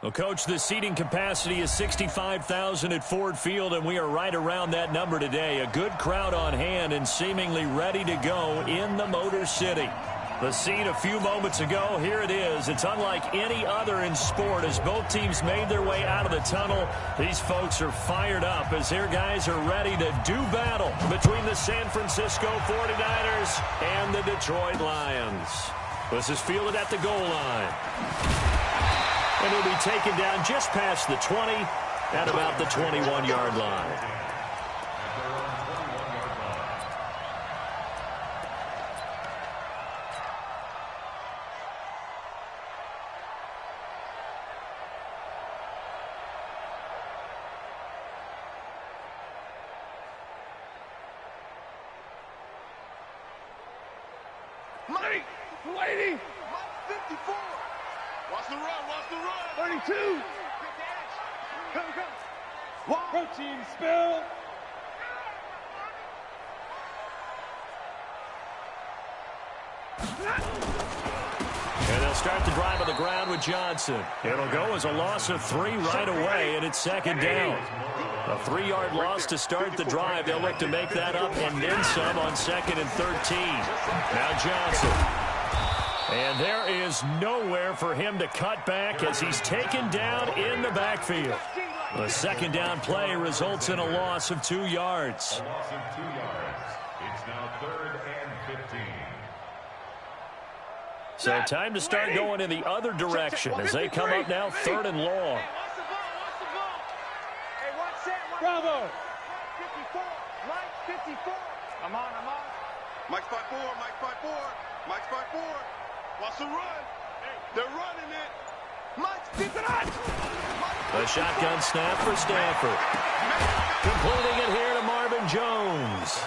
Well, Coach, the seating capacity is 65,000 at Ford Field, and we are right around that number today. A good crowd on hand and seemingly ready to go in the Motor City. The scene a few moments ago, here it is. It's unlike any other in sport as both teams made their way out of the tunnel. These folks are fired up as their guys are ready to do battle between the San Francisco 49ers and the Detroit Lions. This is fielded at the goal line. And he'll be taken down just past the 20 at about the 21-yard line. Lady! 54! Watch the run! 32! Come. Protein spill! And they'll start the drive on the ground with Johnson. It'll go as a loss of 3 right away, and it's second down. A 3-yard loss to start the drive. They'll look to make that up and then some on 2nd and 13. Now Johnson. And there is nowhere for him to cut back as he's taken down in the backfield. The second down play results in a loss of 2 yards. It's now 3rd and 15. So time to start going in the other direction as they come up now 3rd and long. Bravo! 54, Mike 54. I'm on. Mike's 5-4, Mike 5-4, Mike's 5-4. Wants to run. They're running it. Mike's 59. A shotgun snap for Stanford. Completing it here to Marvin Jones.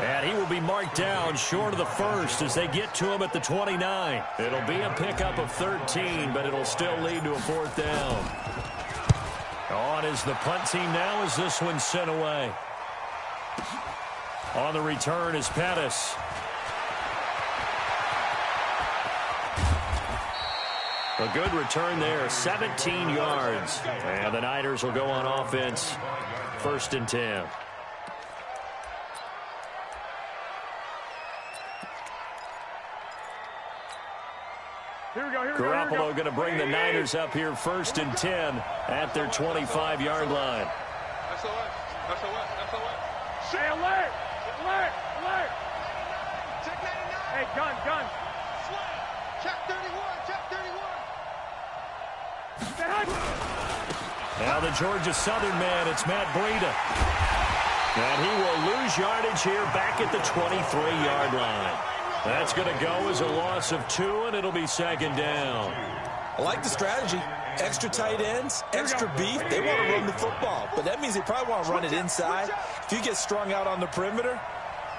And he will be marked down short of the first as they get to him at the 29. It'll be a pickup of 13, but it'll still lead to a 4th down. On is the punt team now as this one's sent away. On the return is Pettis. A good return there, 17 yards. And the Niners will go on offense, 1st and 10. Garoppolo going to bring the Niners up here 1st and 10 at their 25-yard line. SOS. Say alert! Check 99. Hey, gun. Check 31. Now the Georgia Southern man, it's Matt Breida. And he will lose yardage here back at the 23-yard line. That's going to go as a loss of 2, and it'll be 2nd down. I like the strategy. Extra tight ends, extra beef. They want to run the football, but that means they probably want to run it inside. If you get strung out on the perimeter,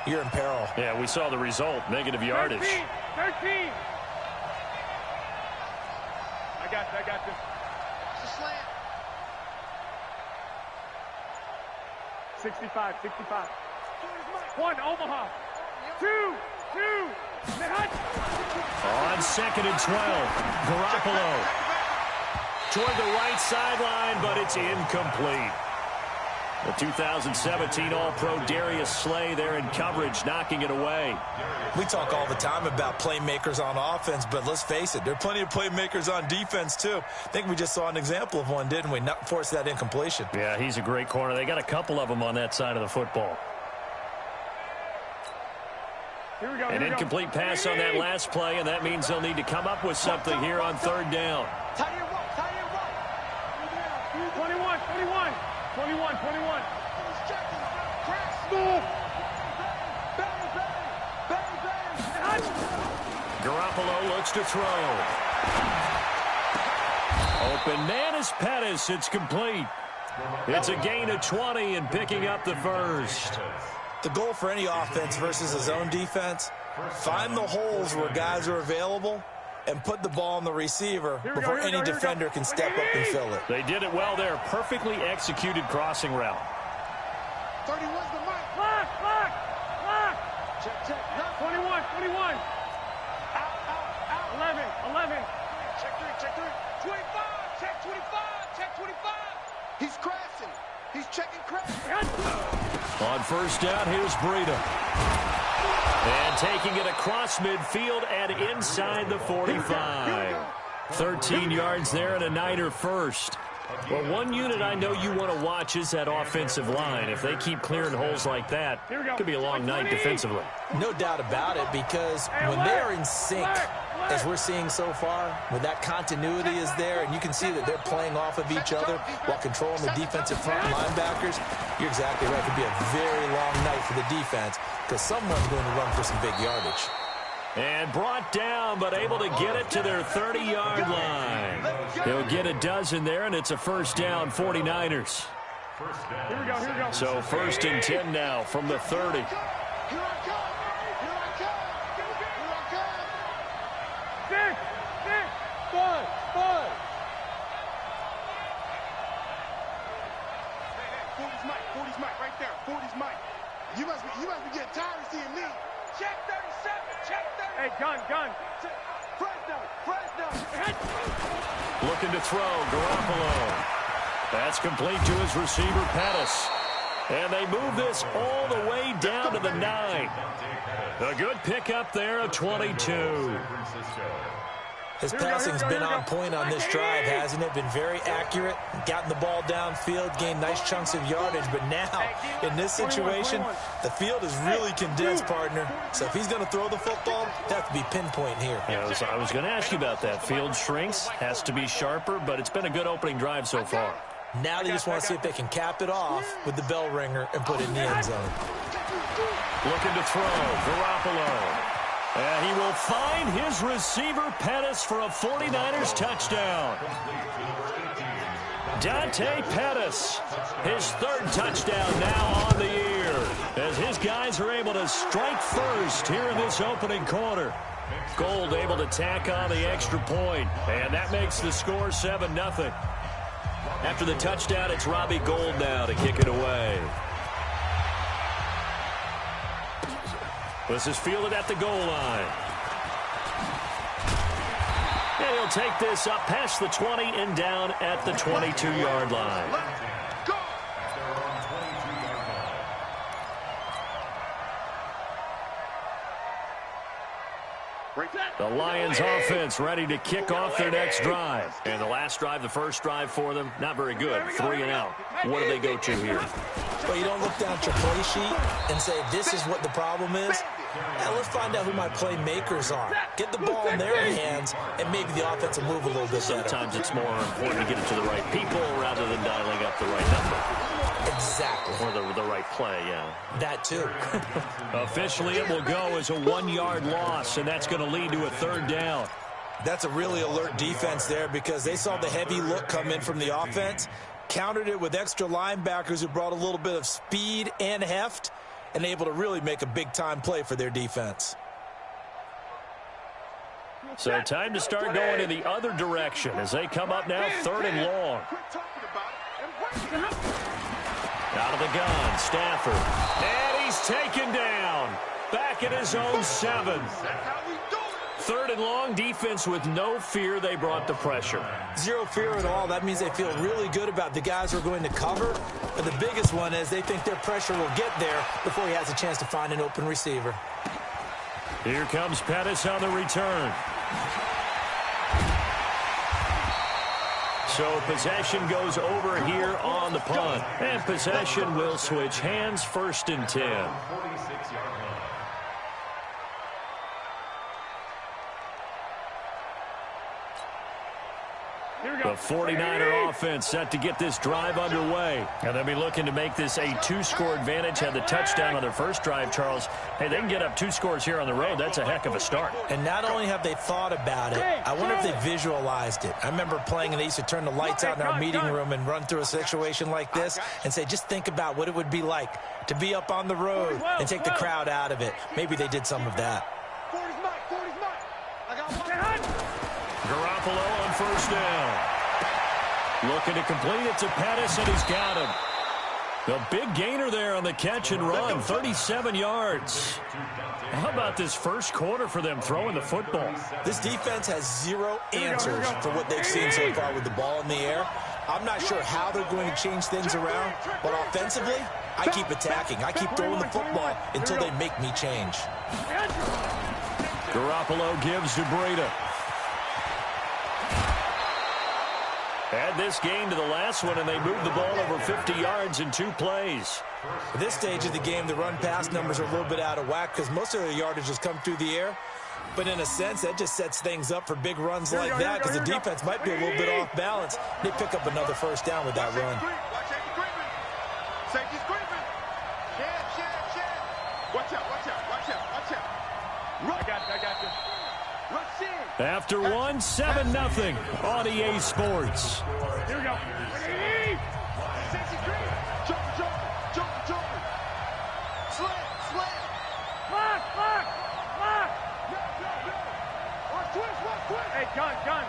you're in peril. Yeah, we saw the result, negative yardage. 13. I got this. It's a slant. 65. 1, Omaha. 2. On 2nd and 12, Garoppolo toward the right sideline, but it's incomplete. The 2017 All-Pro Darius Slay there in coverage, knocking it away. We talk all the time about playmakers on offense, but let's face it, there are plenty of playmakers on defense, too. I think we just saw an example of one, didn't we? Not force that incompletion. Yeah, he's a great corner. They got a couple of them on that side of the football. An incomplete pass on that last play, and that means they'll need to come up with something here on 3rd down. 21. Garoppolo looks to throw. Open man is Pettis. It's complete. It's a gain of 20 and picking up the 1st. The goal for any offense versus a zone defense, find the holes where guys are available and put the ball on the receiver before any defender can step up and fill it. They did it well there. Perfectly executed crossing route. 31's the mark. Lock. Check. 21. Out. 11. Check 3. 25. Check 25. On first down, here's Breida. And taking it across midfield and inside the 45. 13 yards there and a Niner first. Well, one unit I know you want to watch is that offensive line. If they keep clearing holes like that, it could be a long night defensively. No doubt about it, because when they are in sync, as we're seeing so far, when that continuity is there, and you can see that they're playing off of each other while controlling the defensive front linebackers, you're exactly right. It could be a very long night for the defense, because someone's going to run for some big yardage. And brought down, but able to get it to their 30-yard line. They'll get a dozen there, and it's a first down, 49ers. Here we go. So first and 10 now from the 30. Here I come. Six. 5. Hey, 40's Mike right there. 40's Mike. You must be getting tired of seeing me. Check 37. Hey, gun. Fresno. Looking to throw, Garoppolo. That's complete to his receiver, Pettis. And they move this all the way down to the 9. A good pickup there, a 22. His passing's been on point on this drive, hasn't it? Been very accurate, gotten the ball downfield, gained nice chunks of yardage. But now, in this situation, the field is really condensed, partner. So if he's going to throw the football, they have to be pinpoint here. I was going to ask you about that. Field shrinks, has to be sharper, but it's been a good opening drive so far. Now they just want to see if they can cap it off with the bell ringer and put it in the end zone. Looking to throw, Garoppolo. And he will find his receiver, Pettis, for a 49ers touchdown. Dante Pettis, his third touchdown now on the year, as his guys are able to strike first here in this opening quarter. Gold able to tack on the extra point, and that makes the score 7-0. After the touchdown, it's Robbie Gould now to kick it away. This is fielded at the goal line. And he'll take this up past the 20 and down at the 22-yard line. The Lions offense ready to kick off their next drive. And the last drive, the first drive for them, not very good. 3 and out. What do they go to here? Well, you don't look down at your play sheet and say, this is what the problem is. Now let's find out who my playmakers are. Get the ball in their hands, and maybe the offense will move a little bit better. Sometimes it's more important to get it to the right people rather than dialing up the right number. Exactly. Or the right play, yeah. That too. Officially, it will go as a 1-yard loss, and that's going to lead to a third down. That's a really alert defense there, because they saw the heavy look come in from the offense, countered it with extra linebackers who brought a little bit of speed and heft, and able to really make a big-time play for their defense. So time to start going in the other direction as they come up now, 3rd and long. Out of the gun, Stafford. And he's taken down. Back at his own 7. 3rd and long, defense with no fear. They brought the pressure. Zero fear at all. That means they feel really good about the guys who are going to cover. But the biggest one is they think their pressure will get there before he has a chance to find an open receiver. Here comes Pettis on the return. So possession goes over here on the punt. And possession will switch hands, 1st and 10. The 49er offense set to get this drive underway. And they'll be looking to make this a 2-score advantage. Had the touchdown on their first drive, Charles. Hey, they can get up 2 scores here on the road. That's a heck of a start. And not only have they thought about it, I wonder if they visualized it. I remember playing, and they used to turn the lights out in our meeting room and run through a situation like this and say, just think about what it would be like to be up on the road and take the crowd out of it. Maybe they did some of that. Garoppolo on first down. Looking to complete it to Pettis, and he's got him. The big gainer there on the catch and run, 37 yards. How about this first quarter for them throwing the football? This defense has zero answers for what they've seen so far with the ball in the air. I'm not sure how they're going to change things around, but offensively, I keep attacking. I keep throwing the football until they make me change. Garoppolo gives to Breida. Add this game to the last one, and they moved the ball over 50 yards in 2 plays. At this stage of the game, the run-pass numbers are a little bit out of whack because most of their yardage has come through the air. But in a sense, that just sets things up for big runs like that because the defense might be a little bit off balance. They pick up another first down with that run. Safety's creeping. Watch out. Run. I got you. Rush in. After one, 7-0 on EA Sports. Here we go. Safety creep. Jumper. Slam. Lock. No. Watch twist. Hey, gun.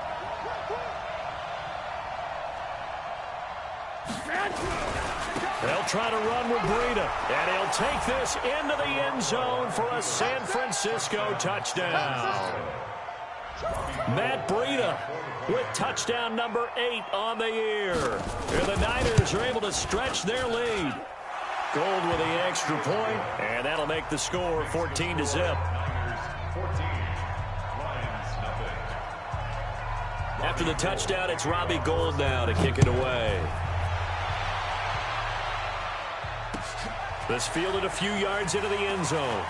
They'll try to run with Breida, and he'll take this into the end zone for a San Francisco touchdown. Matt Breida with touchdown number 8 on the year. And the Niners are able to stretch their lead. Gold with the extra point, and that'll make the score 14-0. After the touchdown, it's Robbie Gould now to kick it away. This fielded a few yards into the end zone.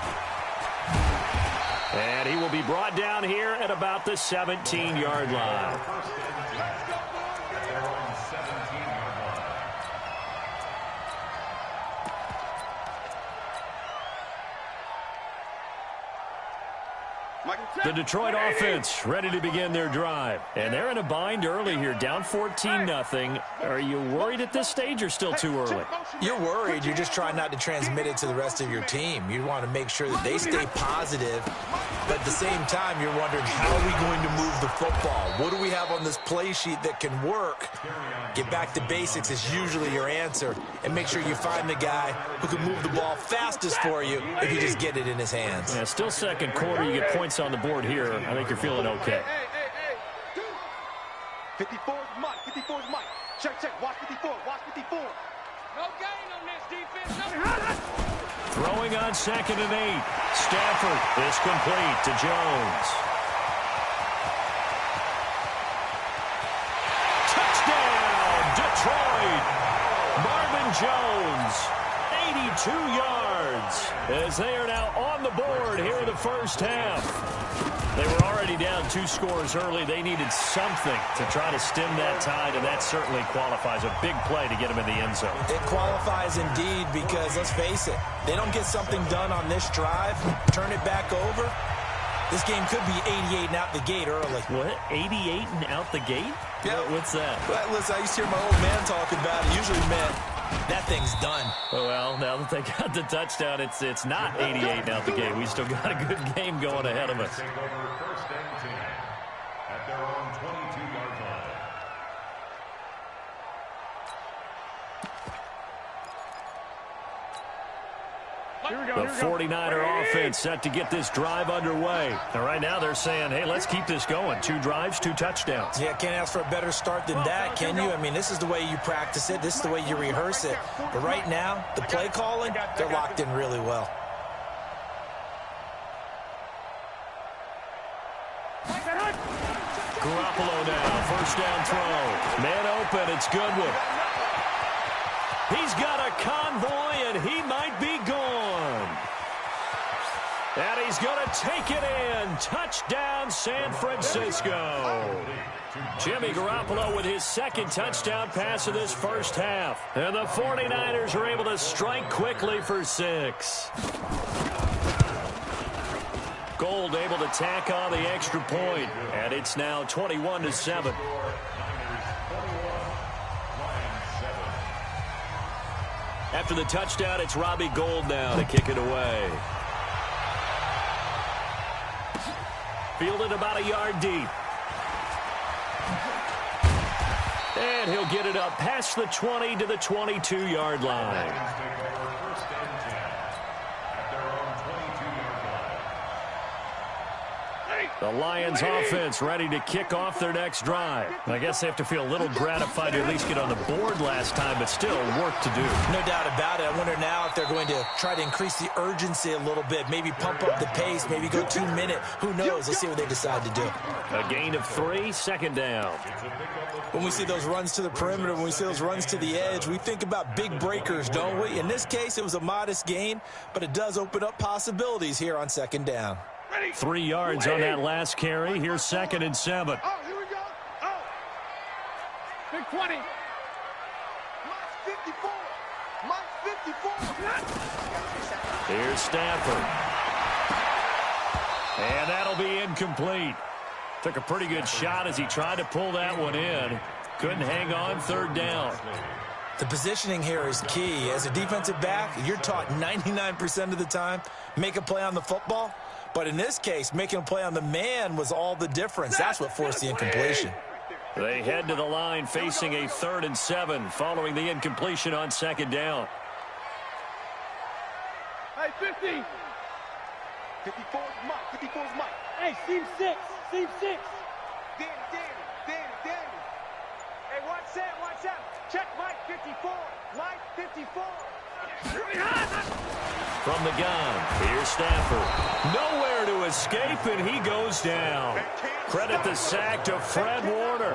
And he will be brought down here at about the 17-yard line. The Detroit offense ready to begin their drive. And they're in a bind early here, down 14-0. Are you worried at this stage or still too early? You're worried. You're just trying not to transmit it to the rest of your team. You want to make sure that they stay positive. But at the same time, you're wondering, how are we going to move the football? What do we have on this play sheet that can work? Get back to basics is usually your answer. And make sure you find the guy who can move the ball fastest for you if you just get it in his hands. Yeah, still second quarter. You get points on the board here. I think you're feeling okay. Hey. 54's Mike. Check. Watch 54. No gain on this defense. Throwing on 2nd and 8. Stafford is complete to Jones. Touchdown, Detroit. Marvin Jones, 82 yards, as they are now on the board here in the first half. They were already down 2 scores early. They needed something to try to stem that tide, and that certainly qualifies. A big play to get them in the end zone. It qualifies indeed because, let's face it, they don't get something done on this drive, turn it back over, this game could be 88 and out the gate early. What? 88 and out the gate? Yeah. What's that? Well, listen, I used to hear my old man talking about it. Usually meant that thing's done. Well, now that they got the touchdown, it's not 88 out the gate. We still got a good game going ahead of us. Take over 1st and 10 at their own 22-yard line. The 49er offense set to get this drive underway. And right now they're saying, hey, let's keep this going. 2 drives, 2 touchdowns. Yeah, can't ask for a better start than that, can you? I mean, this is the way you practice it. This is the way you rehearse it. But right now, the play calling, they're locked in really well. Garoppolo now, 1st down throw. Man open, it's Goodwin. He's got a convoy, and he might be gone. And he's going to take it in. Touchdown, San Francisco. Jimmy Garoppolo with his 2nd touchdown pass of this first half. And the 49ers are able to strike quickly for 6. Gould able to tack on the extra point, and it's now 21-7. After the touchdown, it's Robbie Gould now to kick it away. Fielded about a yard deep. And he'll get it up past the 20 to the 22-yard line. The Lions offense ready to kick off their next drive. I guess they have to feel a little gratified to at least get on the board last time, but still work to do. No doubt about it. I wonder now if they're going to try to increase the urgency a little bit, maybe pump up the pace, maybe go 2-minute. Who knows? Let's see what they decide to do. A gain of 3, second down. When we see those runs to the perimeter, when we see those runs to the edge, we think about big breakers, don't we? In this case, it was a modest gain, but it does open up possibilities here on second down. 3 yards on that last carry. Here's 2nd and 7. Oh, here we go. Oh. Big 20. Mike's 54. Mike's 54. Here's Stafford. And that'll be incomplete. Took a pretty good shot as he tried to pull that one in. Couldn't hang on, 3rd down. The positioning here is key. As a defensive back, you're taught 99% of the time, make a play on the football. But in this case, making a play on the man was all the difference. That's what forced the incompletion. They head to the line facing a 3rd and 7 following the incompletion on 2nd down. Hey, 50. 54 is Mike. 54 is Mike. Hey, seam 6. Seam 6. Danny. Hey, watch out. Check Mike 54. Mike 54. From the gun, here's Stafford. Nowhere to escape, and he goes down. Credit the sack to Fred Warner.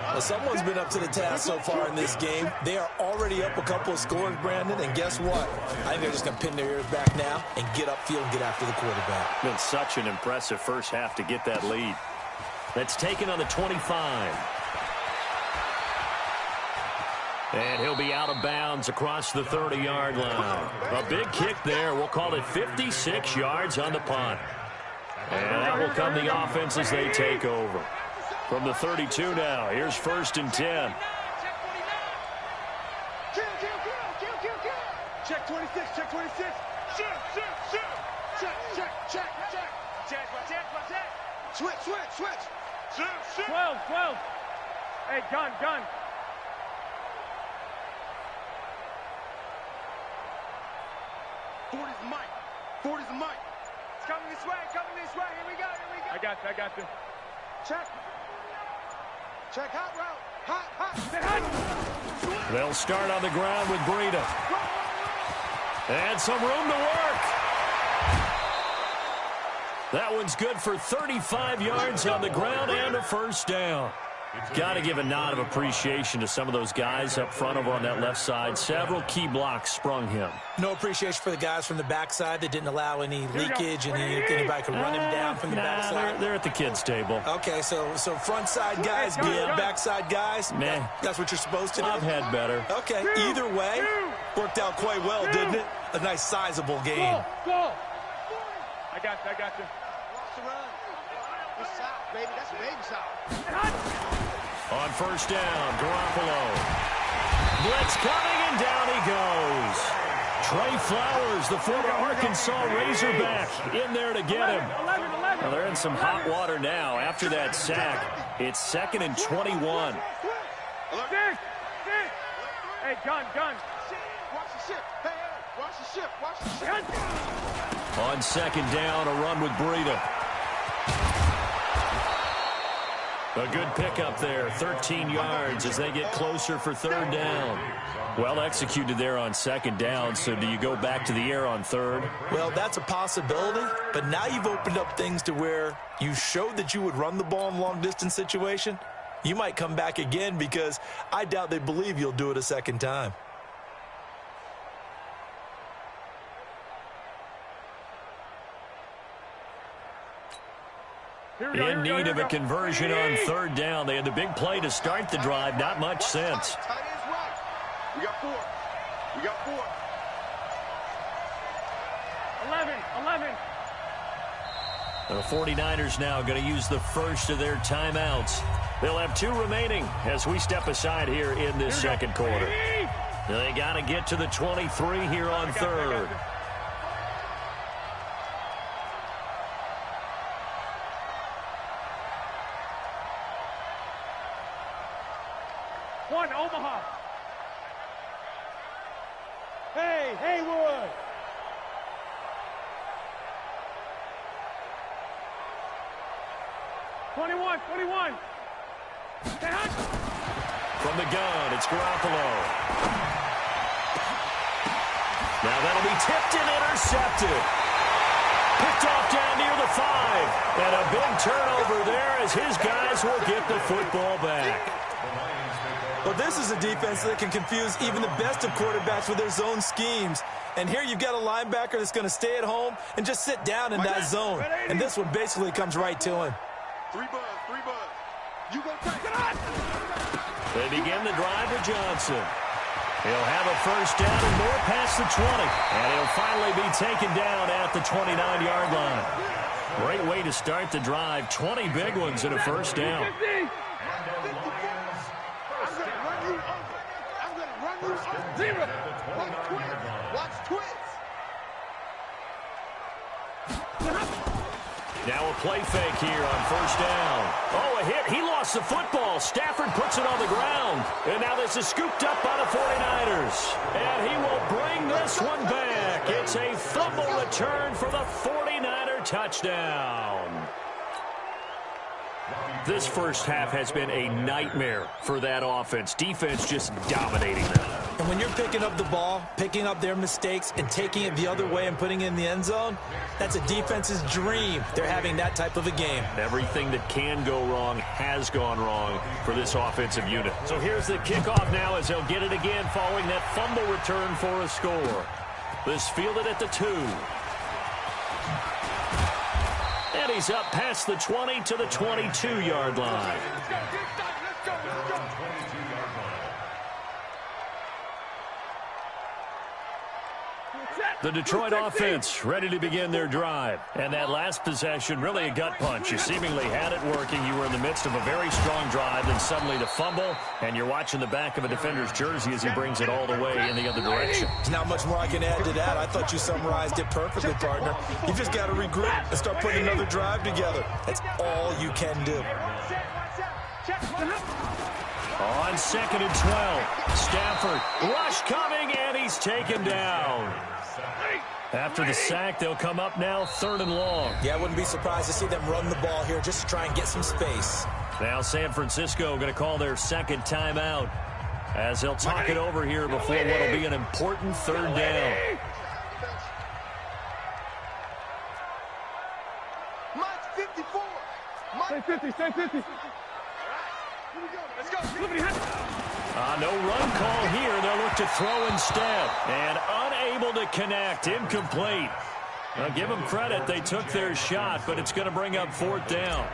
Well, someone's been up to the task so far in this game. They are already up a couple of scores, Brandon, and guess what? I think they're just going to pin their ears back now and get upfield and get after the quarterback. Been such an impressive first half to get that lead. That's taken on the 25. And he'll be out of bounds across the 30-yard line. A big kick there. We'll call it 56 yards on the punt. And that will come the offense as they take over. From the 32 now, here's 1st and 10. Check 26, check 26. Check. Switch. 12. Hey, gun. 40's Mike. It's coming this way. Here we go. I got you. Check, hot route. Hot. They'll start on the ground with Breida. And some room to work. That one's good for 35 yards on the ground and a 1st down. Got to give a nod of appreciation to some of those guys up front over on that left side. Several key blocks sprung him. No appreciation for the guys from the backside that didn't allow any leakage and anybody could run him down from the backside. They're at the kids' table. Okay, so front side guys good, backside guys, meh. That's what you're supposed to do? I've had better. Okay, either way, worked out quite well, didn't it? A nice sizable gain. Go. I got you. Watch the run. Good shot, baby. That's a baby shot. On 1st down, Garoppolo. Blitz coming, and down he goes. Trey Flowers, the former Arkansas Razorback, in there to get him. Well, they're in some hot water now after that sack. It's 2nd and 21. Hey, gun. Watch the ship. Hey, watch the ship. On 2nd down, a run with Breida. A good pickup there, 13 yards as they get closer for 3rd down. Well executed there on 2nd down, so do you go back to the air on 3rd? Well, that's a possibility, but now you've opened up things to where you showed that you would run the ball in long-distance situation. You might come back again because I doubt they believe you'll do it a 2nd time. In need of a conversion on 3rd down. They had the big play to start the drive. Not much sense. We got 4. 11. The 49ers now going to use the first of their timeouts. They'll have 2 remaining as we step aside here in this 2nd quarter. They got to get to the 23 here on 3rd. One, Omaha. Hey, Haywood. 21. From the gun, it's Garoppolo. Now that'll be tipped and intercepted. Picked off down near the 5. And a big turnover there as his guys will get the football back. Well, this is a defense that can confuse even the best of quarterbacks with their zone schemes. And here you've got a linebacker that's going to stay at home and just sit down in that zone. And this one basically comes right to him. 3 buzz. You go take it. They begin the drive with Johnson. He'll have a first down and more past the 20. And he'll finally be taken down at the 29-yard line. Great way to start the drive. 20 big ones in a first down. I'm going to run you over. 0. Watch twins. Now a play fake here on first down. Oh, a hit. He lost the football. Stafford puts it on the ground. And now this is scooped up by the 49ers. And he will bring this one back. It's a fumble return for the 49er touchdown. This first half has been a nightmare for that offense. Defense just dominating them. And when you're picking up the ball, picking up their mistakes, and taking it the other way and putting it in the end zone, that's a defense's dream. They're having that type of a game. Everything that can go wrong has gone wrong for this offensive unit. So here's the kickoff now as they'll get it again following that fumble return for a score. This fielded at the 2. And he's up past the 20 to the 22-yard line. The Detroit offense ready to begin their drive. And that last possession, really a gut punch. You seemingly had it working. You were in the midst of a very strong drive, then suddenly the fumble, and you're watching the back of a defender's jersey as he brings it all the way in the other direction. There's not much more I can add to that. I thought you summarized it perfectly, partner. You just got to regroup and start putting another drive together. That's all you can do. On 2nd and 12, Stafford, rush coming, and he's taken down. After the sack, they'll come up now 3rd and long. Yeah, I wouldn't be surprised to see them run the ball here just to try and get some space. Now San Francisco going to call their second timeout as they'll talk it over here before what will be an important 3rd down. Mike 54. Mike 50. Stay 50. Let's go. No run call here. They'll look to throw instead. And unable to connect. Incomplete. Now, give them credit. They took their shot, but it's going to bring up 4th down.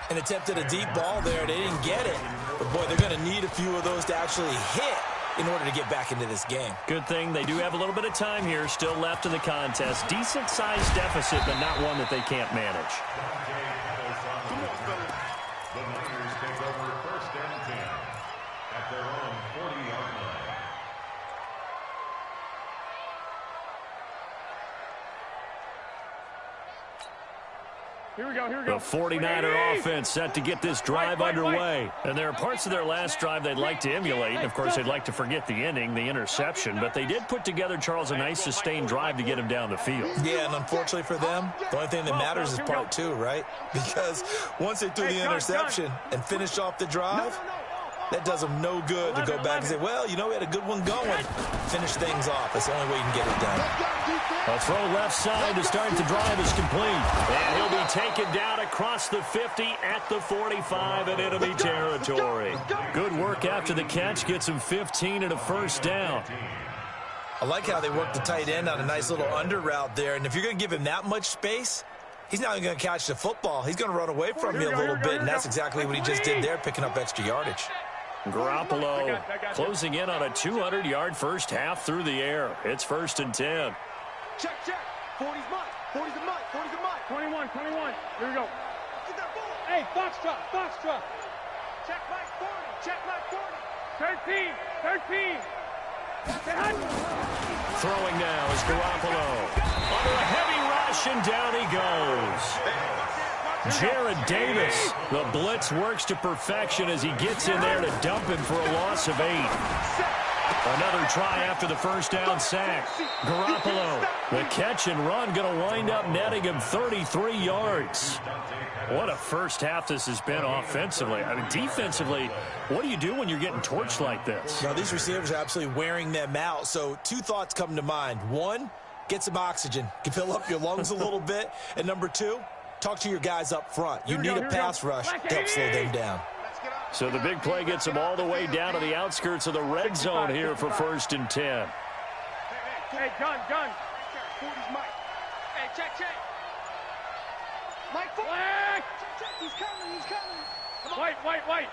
And attempted a deep ball there. They didn't get it. But, boy, they're going to need a few of those to actually hit in order to get back into this game. Good thing they do have a little bit of time here still left in the contest. Decent-sized deficit, but not one that they can't manage. Come on, fellas. The Niners take over 1st and 10 at their own 40-yard line. Here we go. The 49er offense set to get this drive underway. And there are parts of their last drive they'd like to emulate. And, of course, they'd like to forget the ending, the interception. But they did put together, Charles, a nice sustained drive to get him down the field. Yeah, and unfortunately for them, the only thing that matters is part 2, right? Because once they threw the interception and finished off the drive, that does them no good to go back and say, well, you know, we had a good one going. Finish things off. That's the only way you can get it done. A throw left side to start the drive is complete. And he'll be taken down across the 50 at the 45 and enemy territory. Good work after the catch. Gets him 15 and a first down. I like how they work the tight end on a nice little under route there. And if you're going to give him that much space, he's not even going to catch the football. He's going to run away from you a little bit, and that's exactly what he just did there, picking up extra yardage. Garoppolo closing in on a 200-yard first half through the air. It's 1st and 10. Check. 40's mine. 40's a mine. 40's a mine. 21. Here we go. Get that ball. Hey, Foxtrot. Check Mike 40. Check Mike 40. 13. Throwing now is Garoppolo. Under a heavy rush, and down he goes. Jared Davis, the blitz works to perfection as he gets in there to dump him for a loss of 8. Another try after the first down sack. Garoppolo, the catch and run, going to wind up netting him 33 yards. What a first half this has been offensively. I mean, defensively, what do you do when you're getting torched like this? Now, these receivers are absolutely wearing them out. So two thoughts come to mind. One, get some oxygen. You can fill up your lungs a little bit. And number two, talk to your guys up front. You need a pass rush to help slow them down. So the big play gets him all the way down to the outskirts of the red zone here for 1st and 10. Hey, gun. 40's Mike. Hey, check. Mike, check. He's coming. Come on. White. Come on, boy.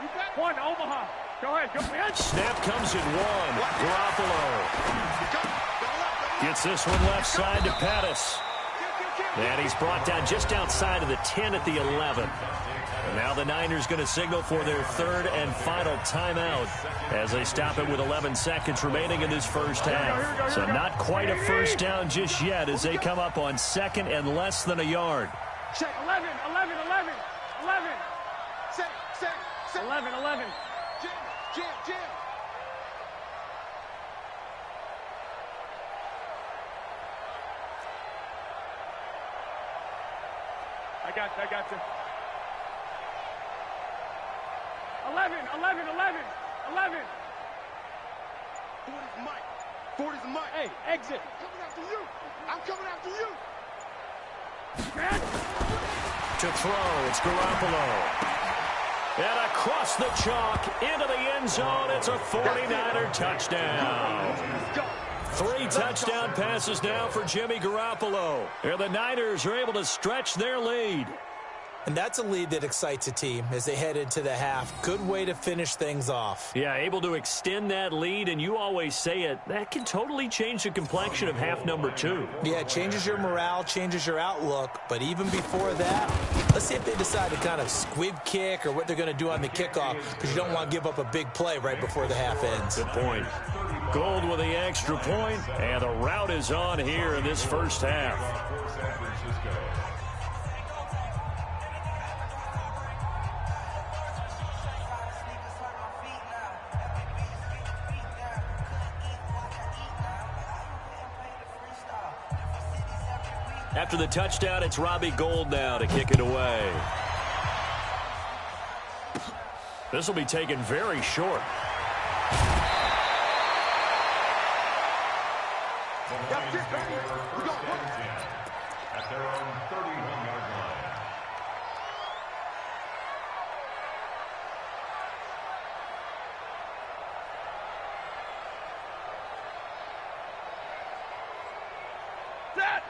You got one, Omaha. Go ahead. Snap comes in one. Garoppolo gets this one left side to Pettis. And he's brought down just outside of the 10 at the 11. And now the Niners going to signal for their third and final timeout as they stop it with 11 seconds remaining in this first half. So not quite a first down just yet as they come up on second and less than a yard. 11. 11. Jim. I got you. 11. 40's Mike. Hey, exit. I'm coming after you. Man. To throw, it's Garoppolo. And across the chalk, into the end zone, it's a 49er touchdown. 3 touchdown passes now for Jimmy Garoppolo. And the Niners are able to stretch their lead. And that's a lead that excites a team as they head into the half. Good way to finish things off. Yeah, able to extend that lead, and you always say it, that can totally change the complexion of half number 2. Yeah, it changes your morale, changes your outlook. But even before that, let's see if they decide to kind of squib kick or what they're going to do on the kickoff, because you don't want to give up a big play right before the half ends. Good point. Gold with the extra point, and the route is on here in this first half. After the touchdown, it's Robbie Gould now to kick it away. This will be taken very short. At their own 31-yard line.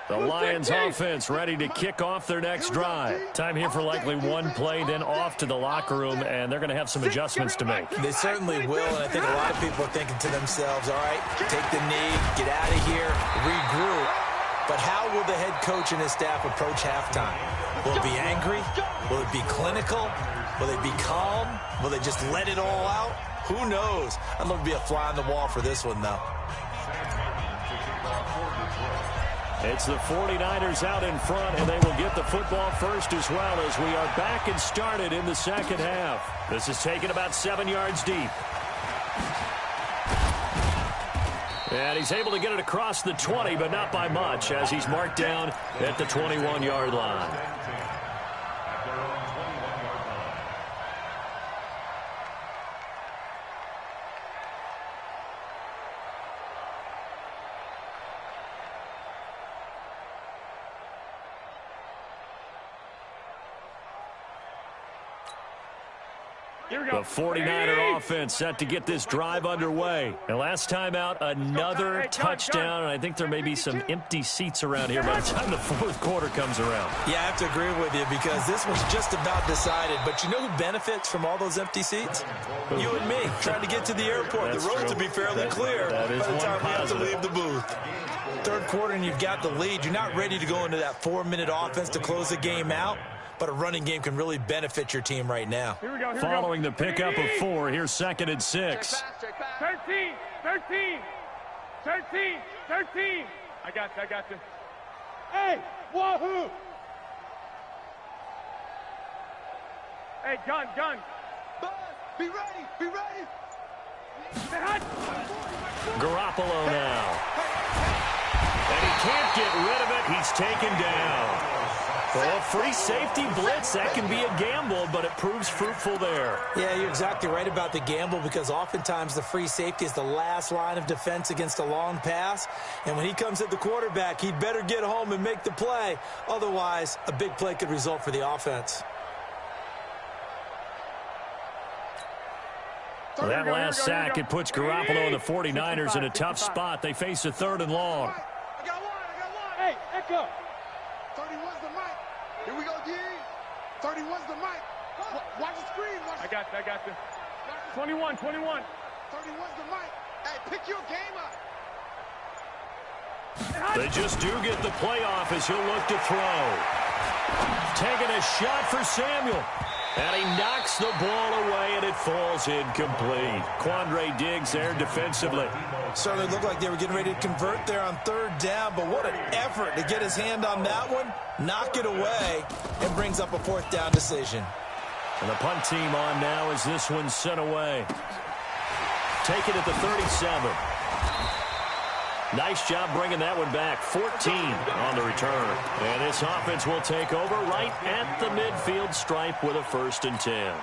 The Lions offense ready to kick off their next drive. Time here for likely one play, then off to the locker room, and they're going to have some adjustments to make. They certainly will, and I think a lot of people are thinking to themselves, all right, take the knee, get out of here, regroup. But how will the head coach and his staff approach halftime? Will it be angry? Will it be clinical? Will they be calm? Will they just let it all out? Who knows? I'd love to be a fly on the wall for this one, though. It's the 49ers out in front, and they will get the football first as well as we are back and started in the second half. This is taken about 7 yards deep. And he's able to get it across the 20, but not by much, as he's marked down at the 21-yard line. The 49er offense set to get this drive underway. And last time out, another touchdown, and I think there may be some empty seats around here by the time the fourth quarter comes around. Yeah, I have to agree with you because this was just about decided. But you know who benefits from all those empty seats? You and me, trying to get to the airport. That's the roads true. will be fairly clear That is by the time we have to positive. leave the booth. Third quarter and you've got the lead. You're not ready to go into that 4-minute offense to close the game out. But a running game can really benefit your team right now. Here we go. Following the pickup of 4, here's 2nd and 6. 13. I got you. Hey, wahoo! Hey, gun. Be ready. Be ready. Garoppolo now. And he can't get rid of it. He's taken down. Well, free safety blitz, that can be a gamble, but it proves fruitful there. Yeah, you're exactly right about the gamble because oftentimes the free safety is the last line of defense against a long pass. And when he comes at the quarterback, he'd better get home and make the play. Otherwise, a big play could result for the offense. Well, that last sack, it puts Garoppolo and the 49ers in a tough spot. They face a 3rd and long. I got one. Hey, Echo. 31's the mic. Here we go, D. 31's the mic. Watch the screen. I got you. 21. 31's the mic. Hey, pick your game up. They just do get the playoff as he'll look to throw. Taking a shot for Samuel. And he knocks the ball away, and it falls incomplete. Quandre Diggs there defensively. Certainly looked like they were getting ready to convert there on 3rd down, but what an effort to get his hand on that one, knock it away, and brings up a 4th down decision. And the punt team on now as this one's sent away. Take it at the 37. Nice job bringing that one back. 14 on the return. And this offense will take over right at the midfield stripe with a 1st and 10.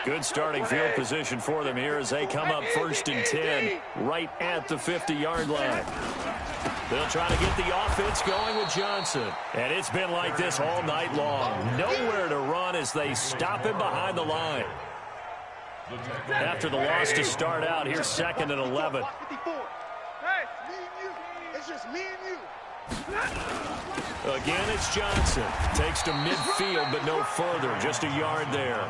Good starting field position for them here as they come up 1st and 10 right at the 50-yard line. They'll try to get the offense going with Johnson. And it's been like this all night long. Nowhere to run as they stop him behind the line. After the loss to start out, here's 2nd and 11. Hey, me and you. It's just me and you. Again, it's Johnson. Takes to midfield, but no further. Just a yard there.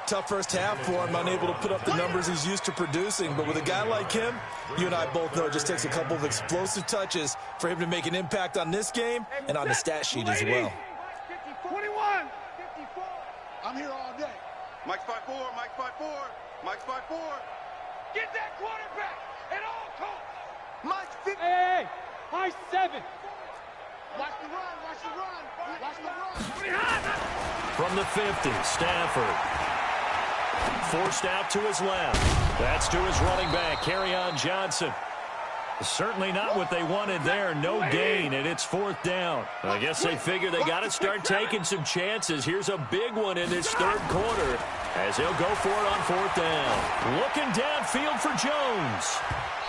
Tough first half for him, unable to put up the numbers he's used to producing. But with a guy like him, you and I both know it just takes a couple of explosive touches for him to make an impact on this game and on the stat sheet as well. 21. 54. I'm here all day. Mike's 5'4", Mike's 5'4", Mike's 5'4". Get that quarterback at all costs. Mike's 50. Hey, high 7. Watch the run, watch the run, watch the run. From the 50, Stafford. Forced out to his left. That's to his running back, Kerryon Johnson. Certainly not what they wanted there. No gain, and it's 4th down. I guess they figure they got to start taking some chances. Here's a big one in this 3rd quarter as he'll go for it on 4th down. Looking downfield for Jones.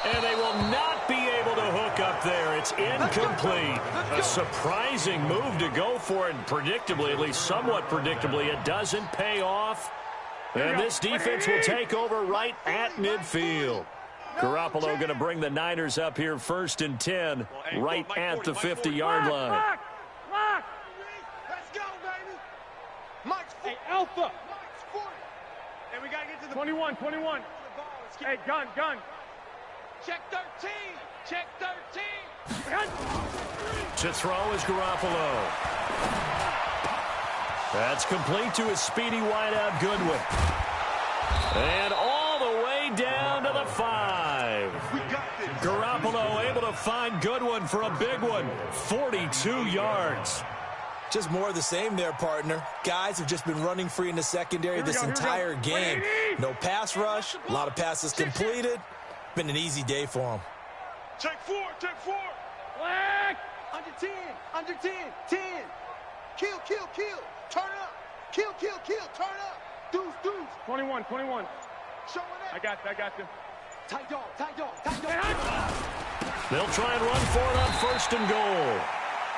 And they will not be able to hook up there. It's incomplete. A surprising move to go for it, and predictably, at least somewhat predictably, it doesn't pay off. And this defense will take over right at midfield. Garoppolo going to bring the Niners up here 1st and 10 right at the 50-yard line. Let's go, baby. Mike's 40. Hey, Alpha. Mike's 40. And we got to get to the 21. Hey, gun. Check 13. Check 13. To throw is Garoppolo. That's complete to his speedy wideout Goodwin. And all the way down to the 5. Garoppolo able to find Goodwin for a big one. 42 yards. Just more of the same there, partner. Guys have just been running free in the secondary this entire game. No pass rush, a lot of passes completed. Been an easy day for them. Check 4. Black. Under 10. 10. Kill. Turn up. Kill. Turn up. Deuce. 21. Showing up. I got you. Tight dog. They'll try and run for it on 1st and goal.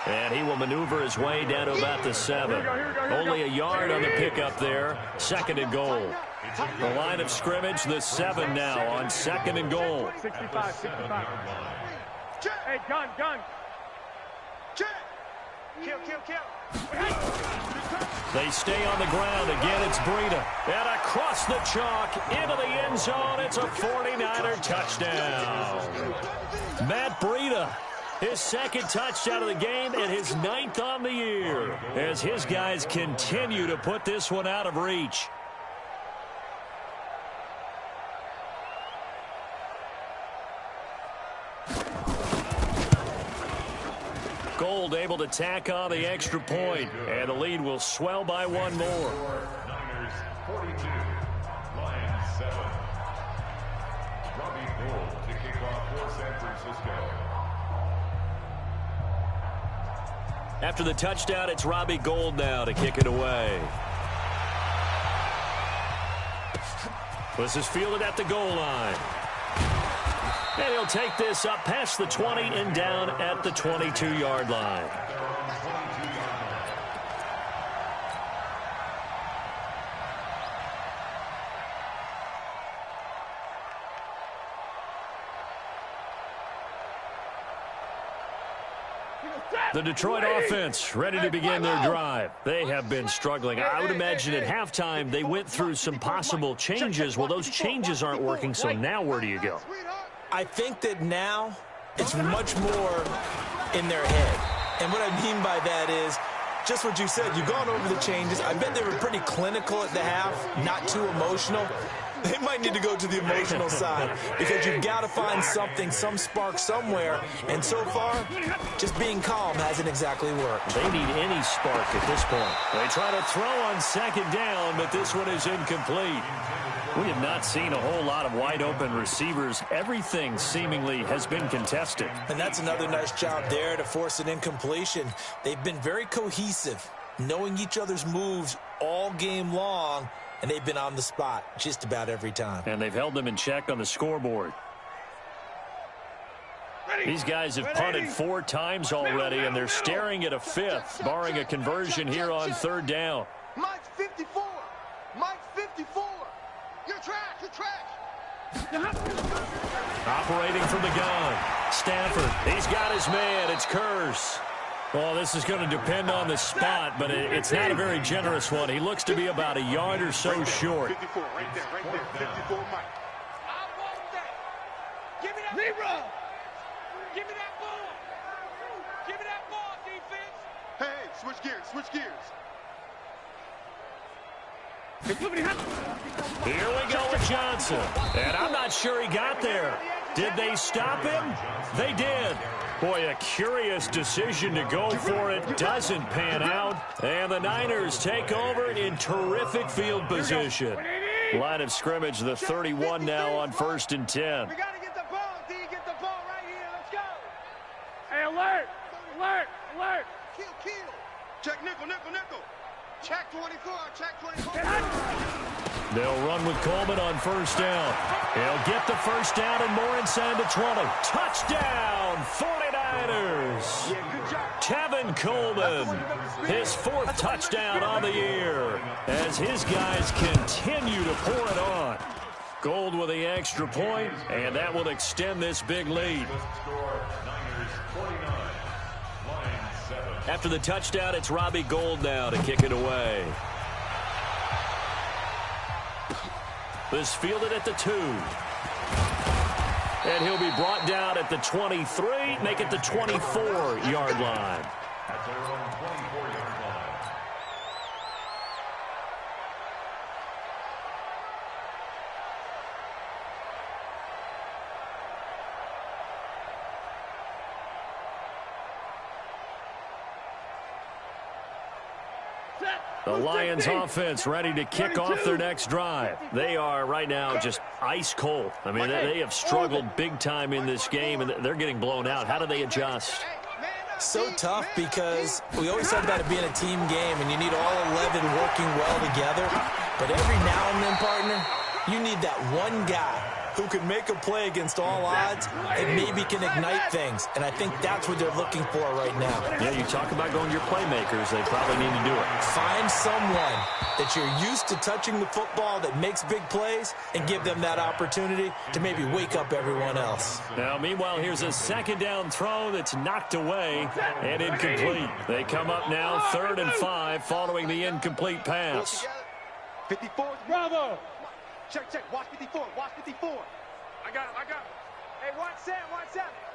And he will maneuver his way down to about the 7. Only a yard on the pickup there. 2nd and goal. The line of scrimmage, the 7 now on 2nd and goal. 65. Hey, gun. Check. Kill. They stay on the ground. Again, it's Breida. And across the chalk into the end zone. It's a 49er touchdown. Matt Breida, his 2nd touchdown of the game and his 9th on the year as his guys continue to put this one out of reach. Gold able to tack on the extra point, and the lead will swell by one more. Niners 42, Lions 7. Robbie Gould to kick off for San Francisco. After the touchdown, it's Robbie Gould now to kick it away. This is fielded at the goal line. And he'll take this up past the 20 and down at the 22-yard line. The Detroit offense ready to begin their drive. They have been struggling. I would imagine at halftime they went through some possible changes. Well, those changes aren't working, so now where do you go? I think that now it's much more in their head. And what I mean by that is just what you said. You've gone over the changes. I bet they were pretty clinical at the half, not too emotional. They might need to go to the emotional side because you've got to find something, some spark somewhere. And so far, just being calm hasn't exactly worked. They need any spark at this point. They try to throw on second down, but this one is incomplete. We have not seen a whole lot of wide-open receivers. Everything seemingly has been contested. And that's another nice job there to force an incompletion. They've been very cohesive, knowing each other's moves all game long, and they've been on the spot just about every time. And they've held them in check on the scoreboard. These guys have punted 4 times already, and they're staring at a 5th, barring a conversion here on third down. Mike's 54. Mike's 54. You're trash. You're trash. Operating from the gun. Stafford. He's got his man. It's Kurz. Well, this is going to depend on the spot, but it's not a very generous one. He looks to be about a yard or so short. 54, right there, 54, Mike. I want that. Give me that. Zero. Give me that ball. Give me that ball, defense. Hey, switch gears, switch gears. Here we go with Johnson. And I'm not sure he got there. Did they stop him? They did. Boy, a curious decision to go for it. Doesn't pan out. And the Niners take over in terrific field position. Line of scrimmage, the 31 now on 1st and 10. We got to get the ball, D. Get the ball right here. Let's go. Hey, alert. Alert. Alert. Kill. Check nickel. Check 24. Check 24. They'll run with Coleman on 1st down. He'll get the 1st down and more inside the 20. Touchdown, 49ers. Yeah, good job. Tevin Coleman, his 4th touchdown on the year as his guys continue to pour it on. Gold with the extra point, and that will extend this big lead. After the touchdown, it's Robbie Gould now to kick it away. This fielded at the 2. And he'll be brought down at the 23, make it the 24-yard line. At their own 24-yard line. The Lions offense ready to kick off their next drive. They are right now just ice cold. I mean, they have struggled big time in this game, and they're getting blown out. How do they adjust? So tough because we always talk about it being a team game, and you need all 11 working well together. But every now and then, partner, you need that one guy who can make a play against all odds and maybe can ignite things. And I think that's what they're looking for right now. Yeah, you talk about going to your playmakers. They probably need to do it. Find someone that you're used to touching the football that makes big plays and give them that opportunity to maybe wake up everyone else. Now, meanwhile, here's a 2nd down throw that's knocked away and incomplete. They come up now 3rd and 5 following the incomplete pass. 54. Bravo. Check. Watch 54. Watch 54. I got him. Hey, watch Sam.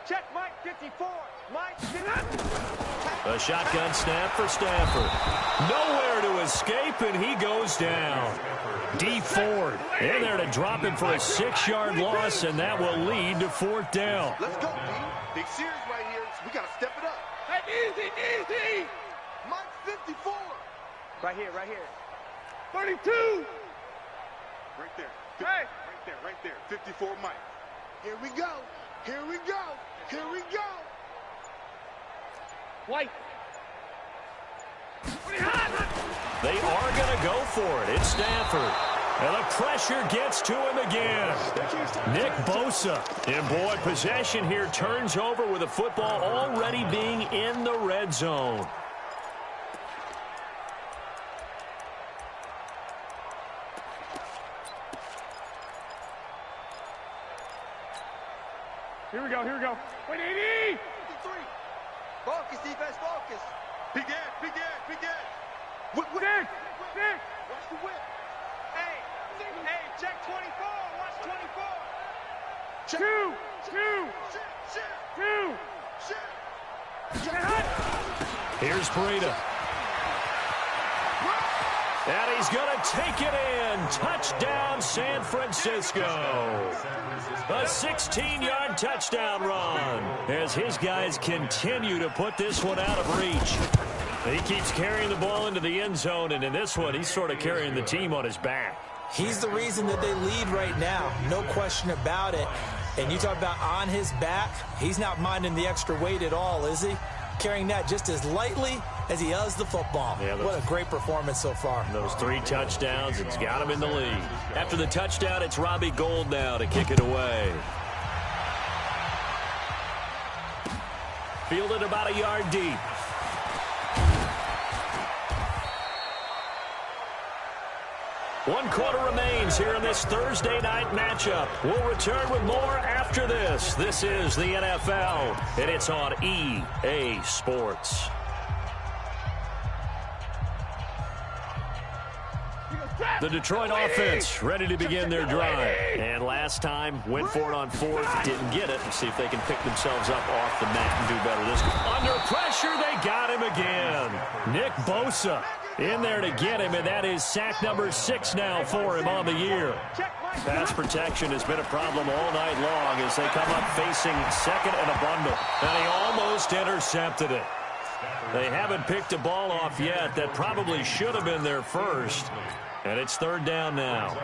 Check Mike 54. Mike 54. A shotgun snap for Stafford. Nowhere to escape, and he goes down. D Ford in there to drop him for a 6-yard loss, and that will lead to 4th down. Let's go, D. Big series right here. So we got to step it up. Hey, easy, easy. Mike 54. Right here, right here. 32. Right there. Hey. Right there. 54 Mike. Here we go. Here we go. Here we go. White. They are going to go for it. It's Stafford. And the pressure gets to him again. Nick Bosa. And boy, possession here turns over with the football already being in the red zone. Here we go. Wait, 80! 53. Focus, defense, focus. Big ass. Whip. Dick! Watch the whip. Hey, check 24. Watch 24. Check. Two. Here's Breida. And he's going to take it in. Touchdown, San Francisco. A 16-yard touchdown run as his guys continue to put this one out of reach. He keeps carrying the ball into the end zone, and in this one, he's sort of carrying the team on his back. He's the reason that they lead right now. No question about it. And you talk about on his back, he's not minding the extra weight at all, is he? Carrying that just as lightly as he does the football. Yeah, what a great performance so far. Those 3 touchdowns, it's got him in the lead. After the touchdown, it's Robbie Gould now to kick it away. Fielded about a yard deep. One quarter remains here in this Thursday night matchup. We'll return with more after this. This is the NFL, and it's on EA Sports. The Detroit offense ready to begin their drive. And last time, went for it on 4th, didn't get it. Let's see if they can pick themselves up off the mat and do better this time. Under pressure, they got him again. Nick Bosa in there to get him, and that is sack number 6 now for him on the year. Pass protection has been a problem all night long as they come up facing second and a bundle. And he almost intercepted it. They haven't picked a ball off yet. That probably should have been their first. And it's 3rd down now.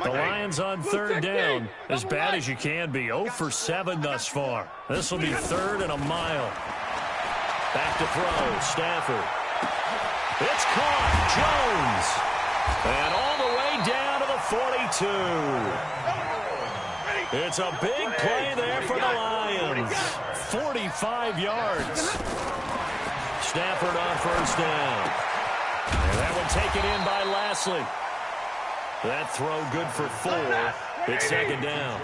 The Lions on 3rd down. As bad as you can be. 0 for 7 thus far. This will be 3rd and a mile. Back to throw. Stafford. It's caught. Jones. And all the way down to the 42. It's a big play there for the Lions. 45 yards. Stafford on 1st down. And that one taken in by Lashley. That throw good for 4. It's 2nd down.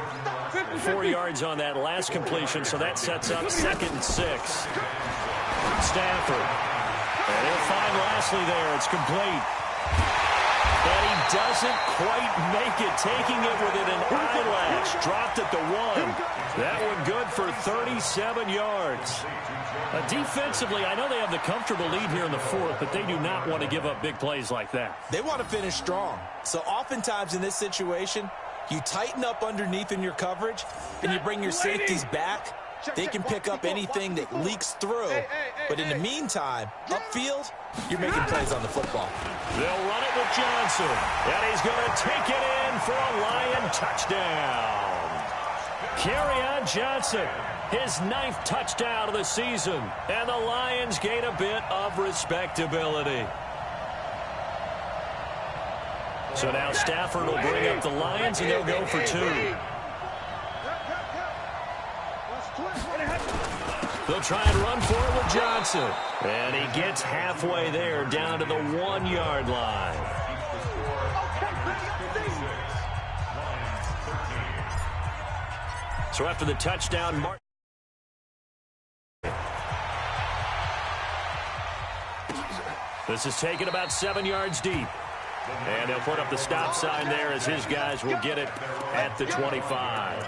4 yards on that last completion, so that sets up 2nd and 6. Stafford. And he'll find Lashley there. It's complete. And he doesn't quite make it, taking it within an eyelash. Dropped at the 1. That one good for 37 yards. Defensively, I know they have the comfortable lead here in the 4th, but they do not want to give up big plays like that. They want to finish strong. So oftentimes in this situation, you tighten up underneath in your coverage, and you bring your safeties back. They can pick up anything that leaks through. But in the meantime, upfield, you're making plays on the football. They'll run it with Johnson. And he's going to take it in for a Lion touchdown. Kerryon Johnson, his 9th touchdown of the season. And the Lions gain a bit of respectability. So now Stafford will bring up the Lions, and they'll go for 2. They'll try and run for it with Johnson. And he gets halfway there, down to the 1-yard line. So after the touchdown, Martin. This is taken about 7 yards deep. And they'll put up the stop sign there as his guys will get it at the 25.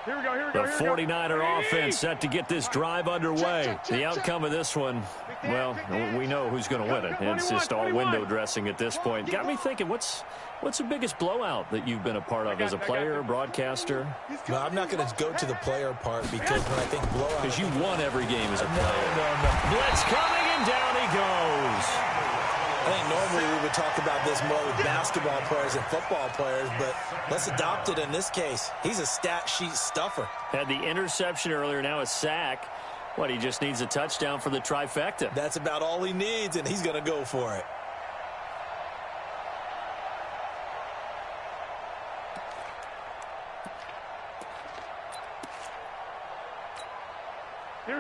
The 49er offense set to get this drive underway. The outcome of this one, well, we know who's going to win it. It's just all window dressing at this point. Got me thinking, what's the biggest blowout that you've been a part of as a player, broadcaster? No, I'm not going to go to the player part because when I think blowout... Because you won every game as a player. No. Blitz coming, and down he goes. I think normally we would talk about this more with basketball players and football players, but let's adopt it in this case. He's a stat sheet stuffer. Had the interception earlier, now a sack. What, he just needs a touchdown for the trifecta. That's about all he needs, and he's going to go for it.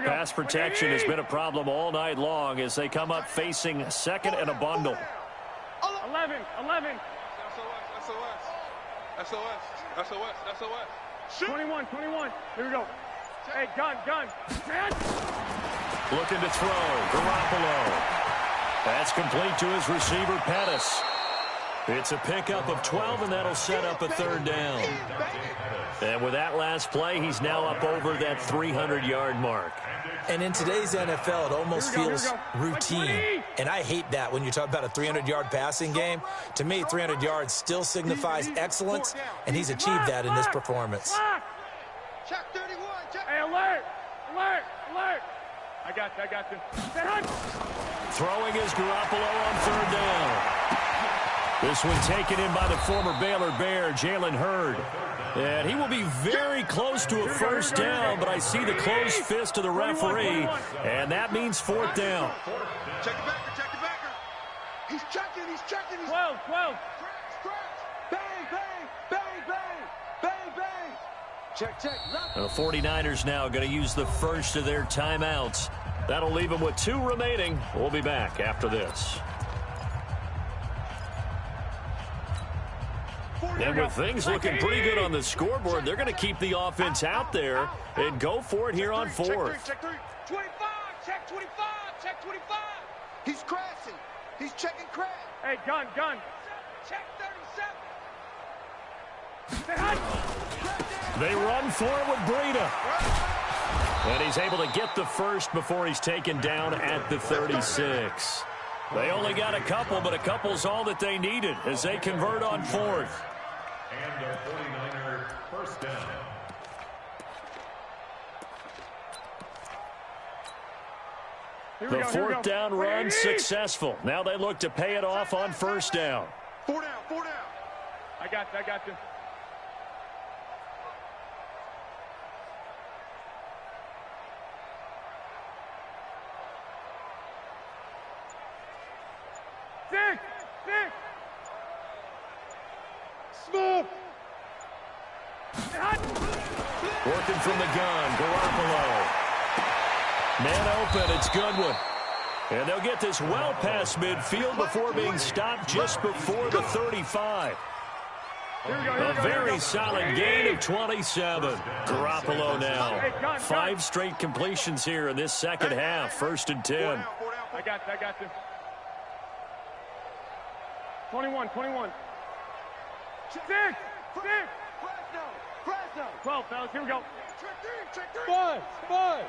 Pass protection has been a problem all night long as they come up facing second and a bundle. 11. SOS. 21. Here we go. Hey, gun. Looking to throw. Garoppolo. That's complete to his receiver, Pettis. It's a pickup of 12, and that'll set up a third down. And with that last play, he's now up over that 300-yard mark. And in today's NFL, it almost feels routine. And I hate that when you talk about a 300-yard passing game. To me, 300 yards still signifies excellence, and he's achieved that in this performance. Check 31. Hey, alert. I got you. Throwing is Garoppolo on third down. This one taken in by the former Baylor Bear, Jalen Hurd. And he will be very close to a first down, but I see the closed fist of the referee, and that means fourth down. Check the backer. He's checking. 12. Bang. Check. The 49ers now going to use the first of their timeouts. That'll leave them with 2 remaining. We'll be back after this. And with things looking pretty good on the scoreboard, they're going to keep the offense out there and go for it here on fourth. Check 25. He's crashing. He's checking crash. Hey, gun. Check 37. They run for it with Breida. And he's able to get the first before he's taken down at the 36. They only got a couple, but a couple's all that they needed as they convert on fourth. And a 49er first down. The fourth down run successful. Now they look to pay it off on first down. 4 down. I got you. Six. Smooth. Working from the gun, Garoppolo. Man open, it's Goodwin. And they'll get this well past midfield before being stopped just before the 35. A very solid gain of 27. Garoppolo now. 5 straight completions here in this second half. First and 10. I got you. 21. 6. Fresno. 12, fellas. Here we go. Check 3. 5.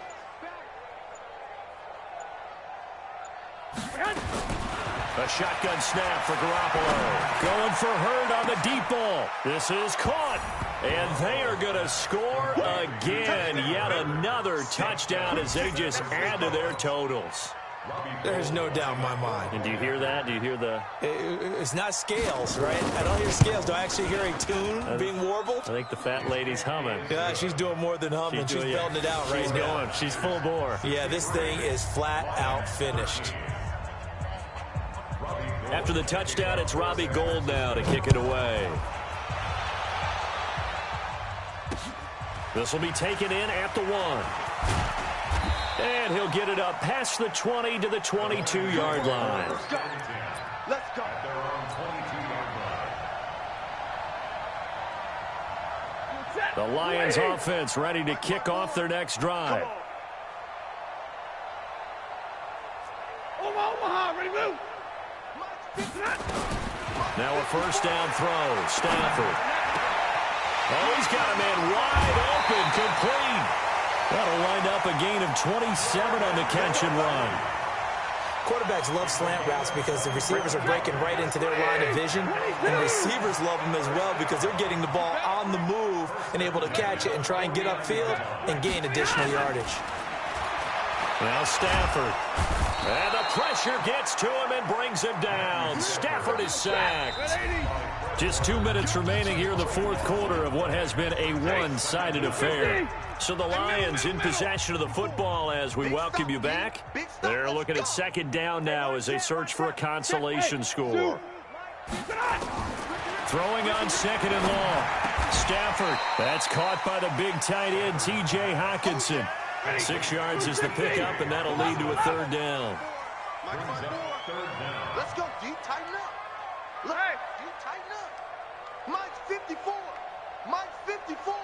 A shotgun snap for Garoppolo. Going for Hurd on the deep ball. This is caught. And they are going to score again. Yet another touchdown as they just add to their totals. There's no doubt in my mind. And do you hear that? Do you hear the... It's not scales, right? I don't hear scales. Do I actually hear a tune being warbled? I think the fat lady's humming. Yeah, she's doing more than humming. She's belting it out right now. She's going. She's full bore. Yeah, this thing is flat out finished. After the touchdown, it's Robbie Gould now to kick it away. This will be taken in at the 1. And he'll get it up past the 20 to the 22-yard line. Let's go. The Lions offense ready to kick off their next drive. Omaha, ready to move. Now a first down throw. Stafford. Oh, he's got a man wide open, complete. That'll wind up a gain of 27 on the catch and run. Quarterbacks love slant routes because the receivers are breaking right into their line of vision, and receivers love them as well because they're getting the ball on the move and able to catch it and try and get upfield and gain additional yardage. Now Stafford. And the pressure gets to him and brings him down. Stafford is sacked. Just 2 minutes remaining here in the fourth quarter of what has been a one-sided affair. So the Lions in possession of the football as we welcome you back. They're looking at second down now as they search for a consolation score. Throwing on second and long. Stafford. That's caught by the big tight end, T.J. Hockenson. 6 yards is the pickup, and that'll lead to a third down. Let's go, D. Tighten up. Look, D. Tighten up. Mike's 54. Mike's 54.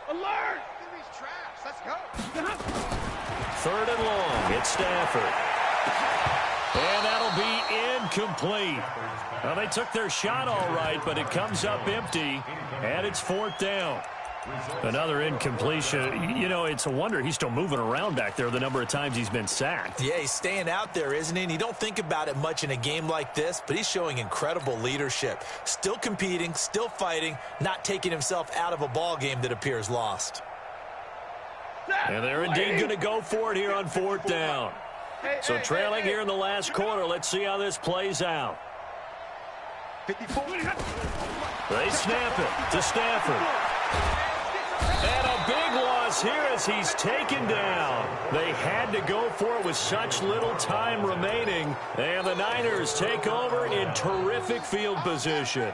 Alert. These traps. Let's go. Third and long. It's Stafford. And that'll be incomplete. Well, they took their shot all right, but it comes up empty, and it's fourth down. Another incompletion. You know, it's a wonder he's still moving around back there the number of times he's been sacked. Yeah, he's staying out there, isn't he? And you don't think about it much in a game like this, but he's showing incredible leadership. Still competing, still fighting, not taking himself out of a ball game that appears lost. And they're indeed going to go for it here on fourth down. So trailing here in the last quarter, let's see how this plays out. 54. They snap it to Stafford. And a big loss here as he's taken down. They had to go for it with such little time remaining. And the Niners take over in terrific field position.